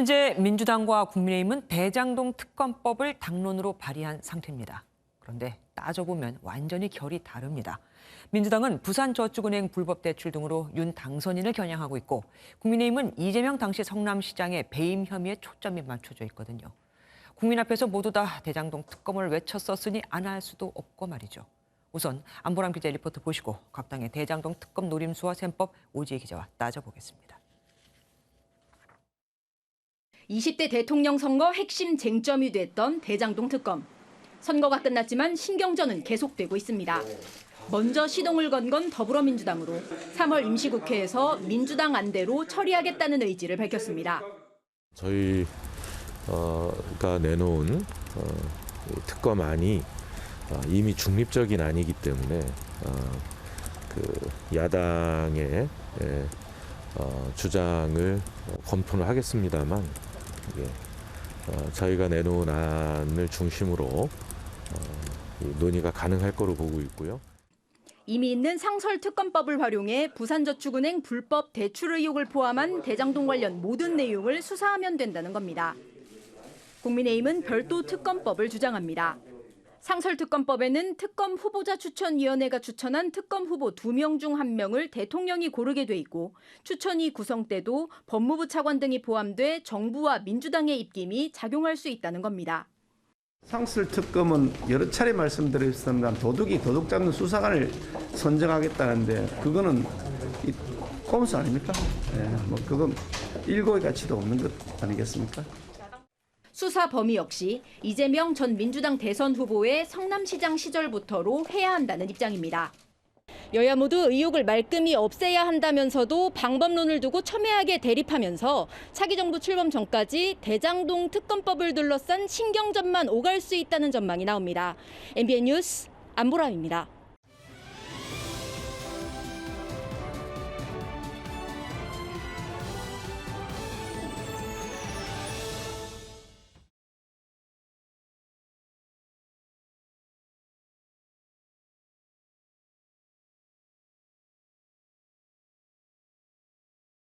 현재 민주당과 국민의힘은 대장동 특검법을 당론으로 발의한 상태입니다. 그런데 따져보면 완전히 결이 다릅니다. 민주당은 부산저축은행 불법 대출 등으로 윤 당선인을 겨냥하고 있고 국민의힘은 이재명 당시 성남시장의 배임 혐의에 초점이 맞춰져 있거든요. 국민 앞에서 모두 다 대장동 특검을 외쳤었으니 안 할 수도 없고 말이죠. 우선 안보람 기자 리포트 보시고 각 당의 대장동 특검 노림수와 셈법 오지혜 기자와 따져보겠습니다. 20대 대통령 선거 핵심 쟁점이 됐던 대장동 특검. 선거가 끝났지만 신경전은 계속되고 있습니다. 먼저 시동을 건 건 더불어민주당으로 3월 임시국회에서 민주당 안대로 처리하겠다는 의지를 밝혔습니다. 저희가 내놓은 특검안이 이미 중립적인 안이기 때문에 야당의 주장을 검토를 하겠습니다만 저희가 내놓은 안을 중심으로 논의가 가능할 거로 보고 있고요. 이미 있는 상설특검법을 활용해 부산저축은행 불법 대출 의혹을 포함한 대장동 관련 모든 내용을 수사하면 된다는 겁니다. 국민의힘은 별도 특검법을 주장합니다. 상설특검법에는 특검 후보자 추천위원회가 추천한 특검 후보 2명 중 1명을 대통령이 고르게 돼 있고 추천위 구성 때도 법무부 차관 등이 포함돼 정부와 민주당의 입김이 작용할 수 있다는 겁니다. 상설특검은 여러 차례 말씀드렸습니다. 도둑이 도둑 잡는 수사관을 선정하겠다는데 그거는 꼼수 아닙니까? 그건 일고의 가치도 없는 것 아니겠습니까? 수사 범위 역시 이재명 전 민주당 대선 후보의 성남시장 시절부터로 해야 한다는 입장입니다. 여야 모두 의혹을 말끔히 없애야 한다면서도 방법론을 두고 첨예하게 대립하면서 차기 정부 출범 전까지 대장동 특검법을 둘러싼 신경전만 오갈 수 있다는 전망이 나옵니다. MBN 뉴스 안보람입니다.